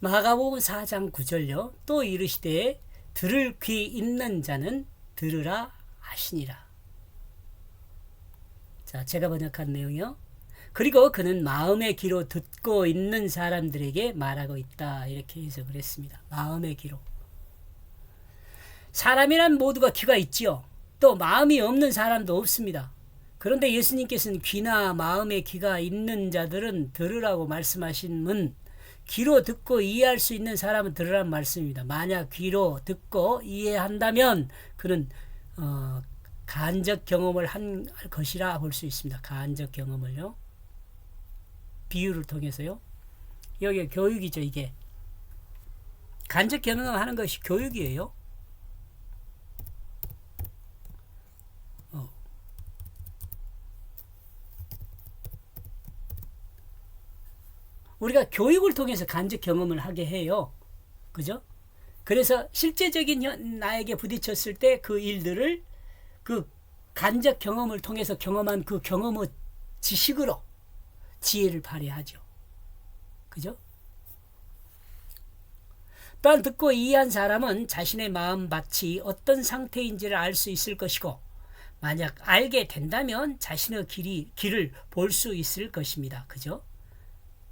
마가복음 4장 9절요. 또 이르시되 들을 귀 있는 자는 들으라 하시니라. 자, 제가 번역한 내용이요. 그리고 그는 마음의 귀로 듣고 있는 사람들에게 말하고 있다. 이렇게 해석을 했습니다. 마음의 귀로. 사람이란 모두가 귀가 있지요. 또 마음이 없는 사람도 없습니다. 그런데 예수님께서는 귀나 마음의 귀가 있는 자들은 들으라고 말씀하시면 귀로 듣고 이해할 수 있는 사람은 들으라는 말씀입니다. 만약 귀로 듣고 이해한다면 그는 간접 경험을 한 것이라 볼 수 있습니다. 간접 경험을요. 비유를 통해서요. 여기 교육이죠. 이게 간접 경험하는 것이 교육이에요. 우리가 교육을 통해서 간접 경험을 하게 해요. 그죠? 그래서 실제적인 나에게 부딪혔을 때 그 일들을 그 간접 경험을 통해서 경험한 그 경험의 지식으로 지혜를 발휘하죠. 그죠? 또한 듣고 이해한 사람은 자신의 마음밭이 어떤 상태인지를 알 수 있을 것이고 만약 알게 된다면 자신의 길을 볼 수 있을 것입니다. 그죠?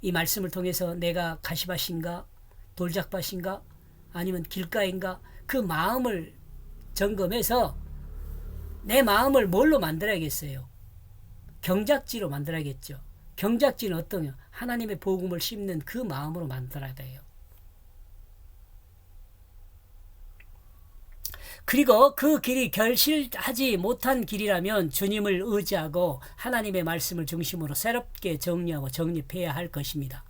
이 말씀을 통해서 내가 가시밭인가 돌짝밭인가 아니면 길가인가 그 마음을 점검해서 내 마음을 뭘로 만들어야겠어요? 경작지로 만들어야겠죠. 경작지는 어떠냐? 하나님의 복음을 심는 그 마음으로 만들어야 돼요. 그리고 그 길이 결실하지 못한 길이라면 주님을 의지하고 하나님의 말씀을 중심으로 새롭게 정리하고 정립해야 할 것입니다.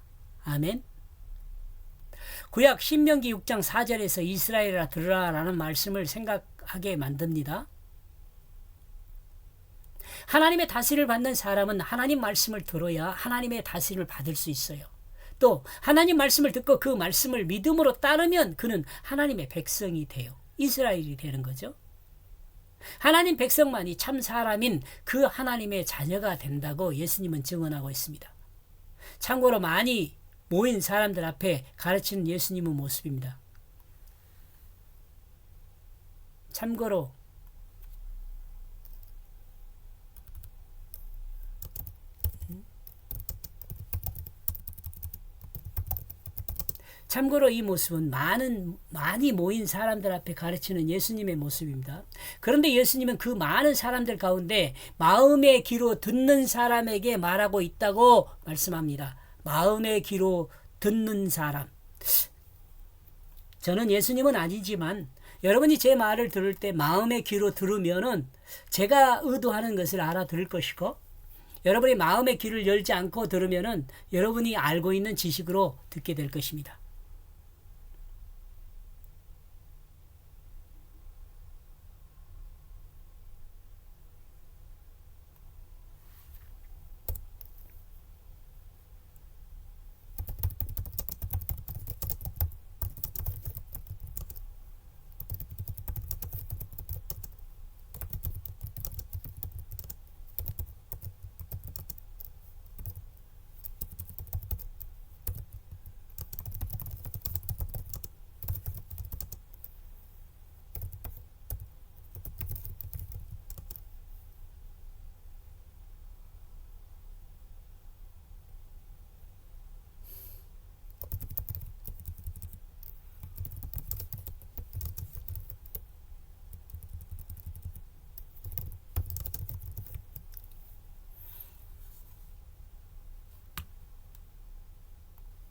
아멘. 구약 신명기 6장 4절에서 이스라엘아 들으라 라는 말씀을 생각하게 만듭니다. 하나님의 다스림을 받는 사람은 하나님 말씀을 들어야 하나님의 다스림을 받을 수 있어요. 또 하나님 말씀을 듣고 그 말씀을 믿음으로 따르면 그는 하나님의 백성이 돼요. 이스라엘이 되는 거죠. 하나님 백성만이 참 사람인 그 하나님의 자녀가 된다고 예수님은 증언하고 있습니다. 참고로 많이 모인 사람들 앞에 가르치는 예수님의 모습입니다. 참고로 이 모습은 많이 모인 사람들 앞에 가르치는 예수님의 모습입니다. 그런데 예수님은 그 많은 사람들 가운데 마음의 귀로 듣는 사람에게 말하고 있다고 말씀합니다. 마음의 귀로 듣는 사람. 저는 예수님은 아니지만 여러분이 제 말을 들을 때 마음의 귀로 들으면은 제가 의도하는 것을 알아들을 것이고 여러분이 마음의 귀를 열지 않고 들으면은 여러분이 알고 있는 지식으로 듣게 될 것입니다.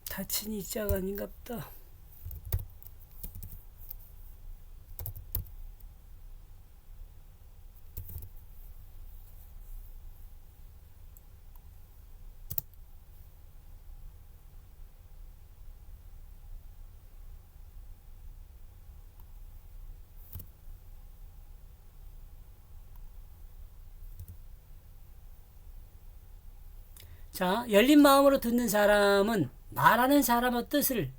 다친 이자가 아닌갑다. 자, 열린 마음으로 듣는 사람은 말하는 사람의 뜻을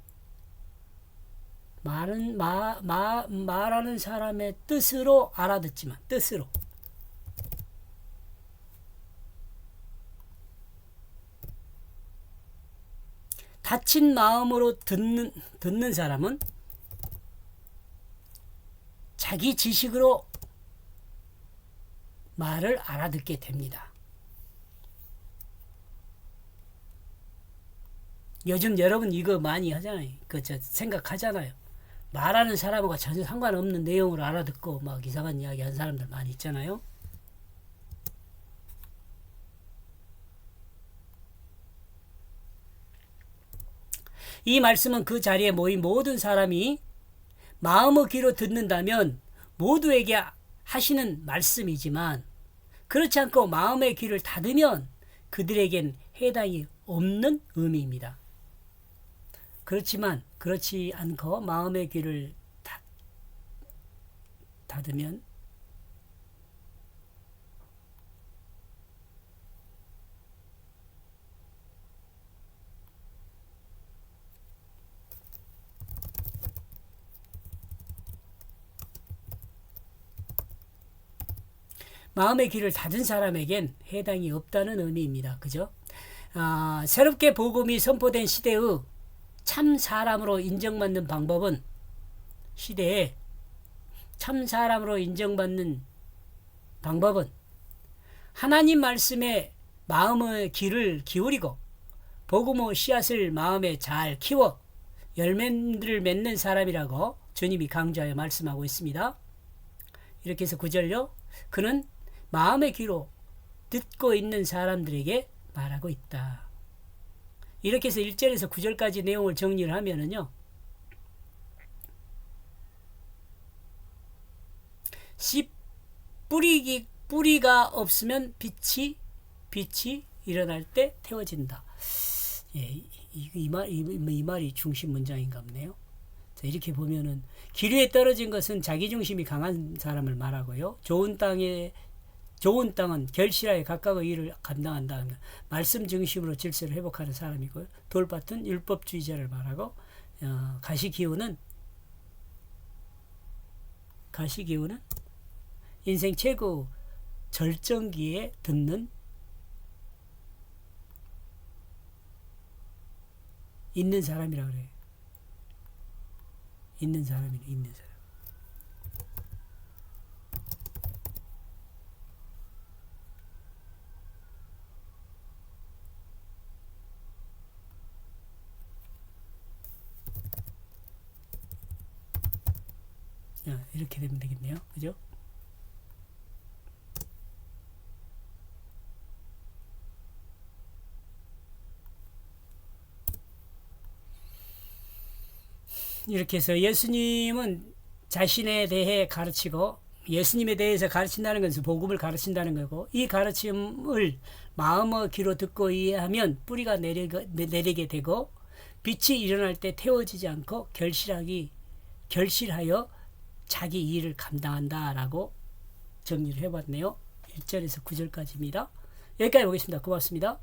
말하는 사람의 뜻으로 알아듣지만 뜻으로 닫힌 마음으로 듣는 사람은 자기 지식으로 말을 알아듣게 됩니다. 요즘 여러분 이거 많이 하잖아요. 생각하잖아요. 말하는 사람과 전혀 상관없는 내용으로 알아듣고 막 이상한 이야기 하는 사람들 많이 있잖아요. 이 말씀은 그 자리에 모인 모든 사람이 마음의 귀로 듣는다면 모두에게 하시는 말씀이지만, 그렇지 않고 마음의 귀를 닫으면 그들에겐 해당이 없는 의미입니다. 그렇지만 그렇지 않고 마음의 귀를 닫으면 마음의 귀를 닫은 사람에겐 해당이 없다는 의미입니다. 그죠? 새롭게 복음이 선포된 시대의 참 사람으로 인정받는 방법은, 시대에 참 사람으로 인정받는 방법은 하나님 말씀에 마음의 귀를 기울이고 복음의 씨앗을 마음에 잘 키워 열매를 맺는 사람이라고 주님이 강조하여 말씀하고 있습니다. 이렇게 해서 9절요. 그는 마음의 귀로 듣고 있는 사람들에게 말하고 있다. 이렇게 해서 1절에서 9절까지 내용을 정리를 하면은요. 씨 뿌리가 없으면 빛이 일어날 때 태워진다. 예, 이 말이 중심 문장인가 보네요. 자, 이렇게 보면은 길 위에 떨어진 것은 자기중심이 강한 사람을 말하고요. 좋은 땅은 결실하여 각각의 일을 감당한다. 말씀 중심으로 질서를 회복하는 사람이고요. 돌밭은 율법주의자를 말하고, 가시기운은 인생 최고 절정기에 듣는 있는 사람이라고 그래요. 있는 사람. 이렇게 되면 되겠네요. 그죠? 이렇게 해서 예수님은 자신에 대해 가르치고, 예수님에 대해서 가르친다는 것은 복음을 가르친다는 거고, 이 가르침을 마음의 귀로 듣고 이해하면 뿌리가 내리게 되고 빛이 일어날 때 태워지지 않고 결실하여 자기 일을 감당한다라고 정리를 해봤네요. 1절에서 9절까지입니다. 여기까지 보겠습니다. 고맙습니다.